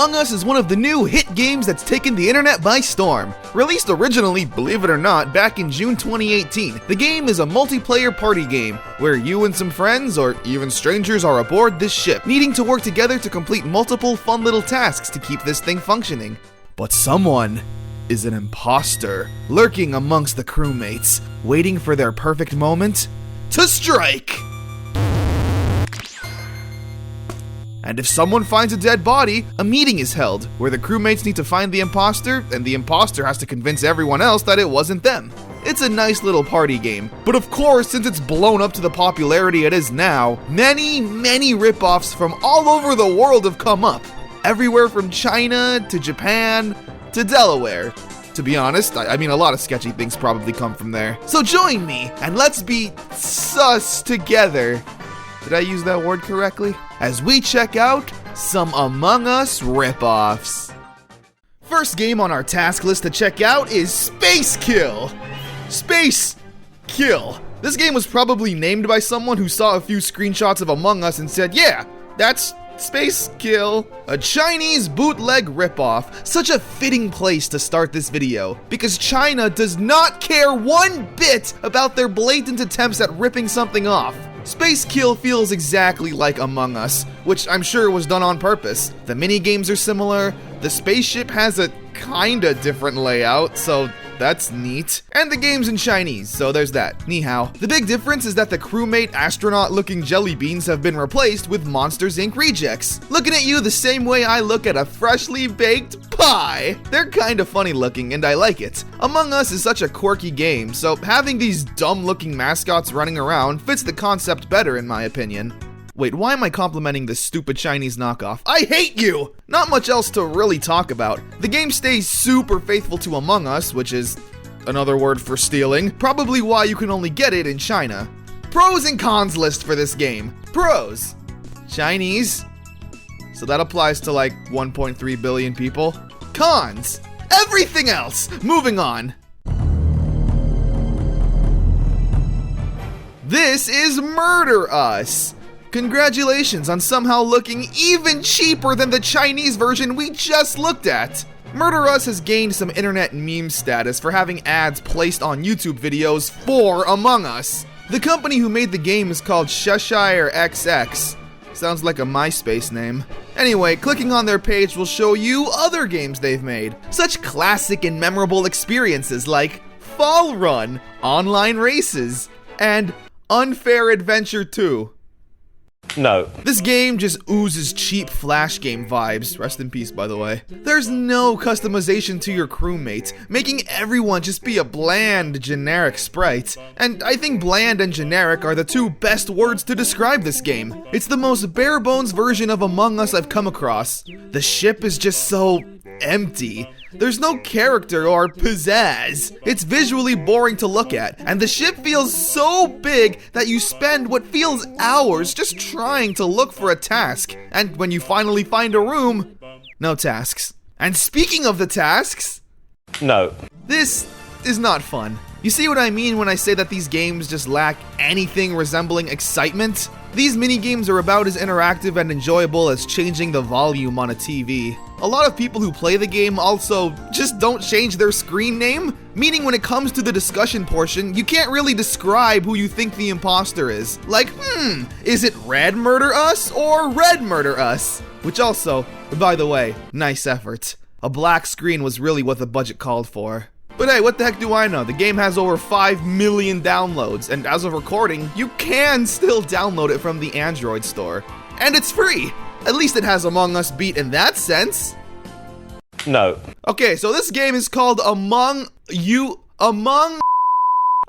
Among Us is one of the new hit games that's taken the internet by storm. Released originally, believe it or not, back in June 2018, the game is a multiplayer party game where you and some friends, or even strangers, are aboard this ship, needing to work together to complete multiple fun little tasks to keep this thing functioning. But someone is an imposter, lurking amongst the crewmates, waiting for their perfect moment to strike! And if someone finds a dead body, a meeting is held, where the crewmates need to find the imposter, and the imposter has to convince everyone else that it wasn't them. It's a nice little party game, but of course, since it's blown up to the popularity it is now, many ripoffs from all over the world have come up. Everywhere from China, to Japan, to Delaware. To be honest, I mean a lot of sketchy things probably come from there. So join me, and let's be sus together. Did I use that word correctly? As we check out some Among Us ripoffs. First game on our task list to check out is Space Kill. Space Kill. This game was probably named by someone who saw a few screenshots of Among Us and said, yeah, that's Space Kill. A Chinese bootleg ripoff. Such a fitting place to start this video, because China does not care one bit about their blatant attempts at ripping something off. Space Kill feels exactly like Among Us, which I'm sure was done on purpose. The mini-games are similar, the spaceship has a kinda different layout, so that's neat. And the game's in Chinese, so there's that. Ni hao. The big difference is that the crewmate astronaut-looking jelly beans have been replaced with Monsters Inc. rejects, looking at you the same way I look at a freshly baked pie. They're kinda funny looking, and I like it. Among Us is such a quirky game, so having these dumb-looking mascots running around fits the concept better in my opinion. Wait, why am I complimenting this stupid Chinese knockoff? I hate you! Not much else to really talk about. The game stays super faithful to Among Us, which is another word for stealing, probably why you can only get it in China. Pros and cons list for this game. Pros. Chinese. So that applies to like 1.3 billion people. Cons. Everything else. Moving on. This is Murder Us. Congratulations on somehow looking even cheaper than the Chinese version we just looked at. Murder Us has gained some internet meme status for having ads placed on YouTube videos for Among Us. The company who made the game is called Cheshire XX. Sounds like a MySpace name. Anyway, clicking on their page will show you other games they've made. Such classic and memorable experiences like Fall Run, Online Races, and Unfair Adventure 2. No. This game just oozes cheap Flash game vibes. Rest in peace, by the way. There's no customization to your crewmates, making everyone just be a bland, generic sprite. And I think bland and generic are the two best words to describe this game. It's the most bare-bones version of Among Us I've come across. The ship is just so empty. There's no character or pizzazz. It's visually boring to look at, and the ship feels so big that you spend what feels hours just trying to look for a task. And when you finally find a room, no tasks. And speaking of the tasks, no. This is not fun. You see what I mean when I say that these games just lack anything resembling excitement? These mini-games are about as interactive and enjoyable as changing the volume on a TV. A lot of people who play the game also just don't change their screen name, meaning when it comes to the discussion portion, you can't really describe who you think the imposter is. Like, is it Red Murder Us or Red Murder Us? Which also, by the way, nice effort. A black screen was really what the budget called for. But hey, what the heck do I know? The game has over 5 million downloads, and as of recording, you can still download it from the Android store. And it's free! At least it has Among Us beat in that sense. No. Okay, so this game is called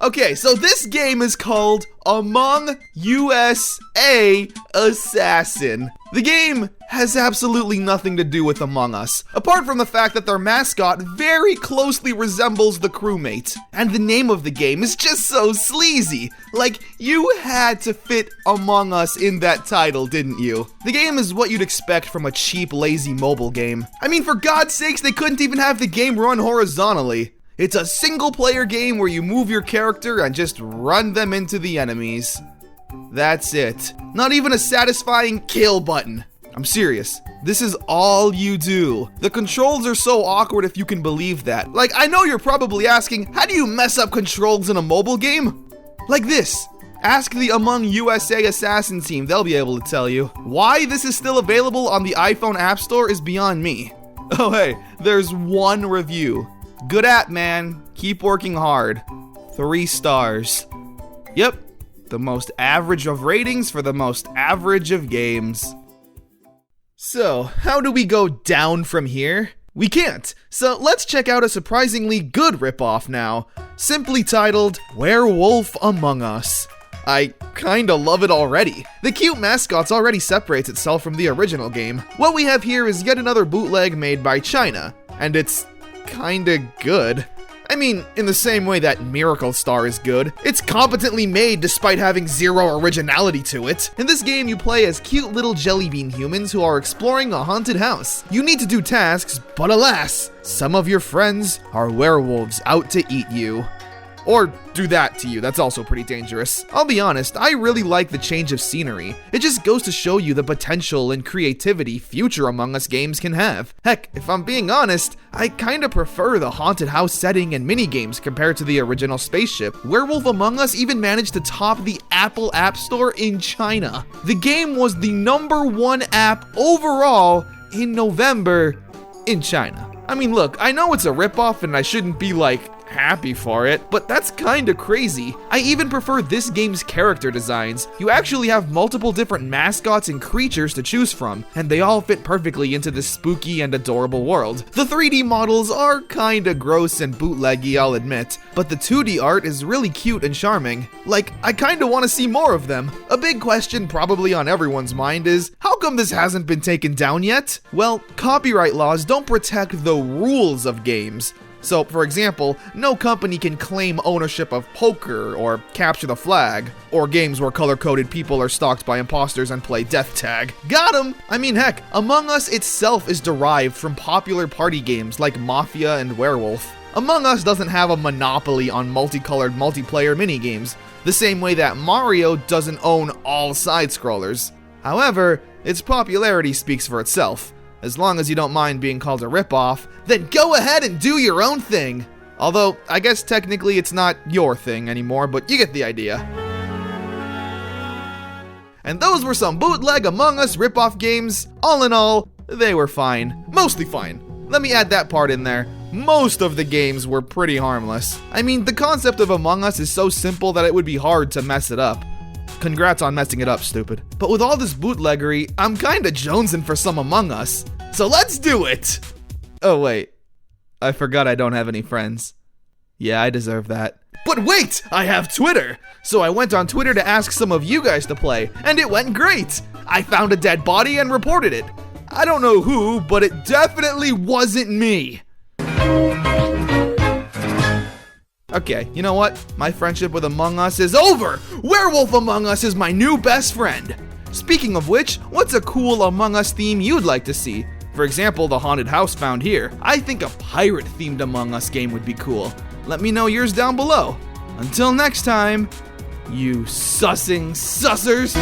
Okay, so this game is called Among USA Assassin. The game has absolutely nothing to do with Among Us, apart from the fact that their mascot very closely resembles the crewmate. And the name of the game is just so sleazy. Like, you had to fit Among Us in that title, didn't you? The game is what you'd expect from a cheap, lazy mobile game. I mean, for God's sakes, they couldn't even have the game run horizontally. It's a single-player game where you move your character and just run them into the enemies. That's it. Not even a satisfying kill button. I'm serious. This is all you do. The controls are so awkward if you can believe that. Like, I know you're probably asking, how do you mess up controls in a mobile game? Like this. Ask the Among USA Assassin team, they'll be able to tell you. Why this is still available on the iPhone App Store is beyond me. Oh hey, there's one review. Good app, man. Keep working hard. 3 stars. Yep, the most average of ratings for the most average of games. So, how do we go down from here? We can't, so let's check out a surprisingly good ripoff now, simply titled Werewolf Among Us. I kinda love it already. The cute mascots already separates itself from the original game. What we have here is yet another bootleg made by China, and it's kinda good. I mean, in the same way that Miracle Star is good, it's competently made despite having zero originality to it. In this game, you play as cute little jelly bean humans who are exploring a haunted house. You need to do tasks, but alas, some of your friends are werewolves out to eat you. Or do that to you, that's also pretty dangerous. I'll be honest, I really like the change of scenery. It just goes to show you the potential and creativity future Among Us games can have. Heck, if I'm being honest, I kinda prefer the haunted house setting and minigames compared to the original spaceship. Werewolf Among Us even managed to top the Apple App Store in China. The game was the #1 app overall in November in China. I mean, look, I know it's a ripoff and I shouldn't be like, happy for it, but that's kinda crazy. I even prefer this game's character designs. You actually have multiple different mascots and creatures to choose from, and they all fit perfectly into this spooky and adorable world. The 3D models are kinda gross and bootleggy, I'll admit, but the 2D art is really cute and charming. Like, I kinda wanna see more of them. A big question probably on everyone's mind is, how come this hasn't been taken down yet? Well, copyright laws don't protect the rules of games. So, for example, no company can claim ownership of poker or capture the flag, or games where color-coded people are stalked by imposters and play death tag. Got 'em! I mean, heck, Among Us itself is derived from popular party games like Mafia and Werewolf. Among Us doesn't have a monopoly on multicolored multiplayer minigames, the same way that Mario doesn't own all side-scrollers. However, its popularity speaks for itself. As long as you don't mind being called a ripoff, then go ahead and do your own thing. Although, I guess technically it's not your thing anymore, but you get the idea. And those were some bootleg Among Us ripoff games. All in all, they were fine. Mostly fine. Let me add that part in there. Most of the games were pretty harmless. I mean, the concept of Among Us is so simple that it would be hard to mess it up. Congrats on messing it up, stupid. But with all this bootleggery, I'm kinda jonesing for some Among Us. So let's do it! Oh wait, I forgot I don't have any friends. Yeah, I deserve that. But wait, I have Twitter! So I went on Twitter to ask some of you guys to play, and it went great! I found a dead body and reported it. I don't know who, but it definitely wasn't me. Okay, you know what? My friendship with Among Us is over! Werewolf Among Us is my new best friend! Speaking of which, what's a cool Among Us theme you'd like to see? For example, the haunted house found here. I think a pirate-themed Among Us game would be cool. Let me know yours down below. Until next time, you sussing sussers!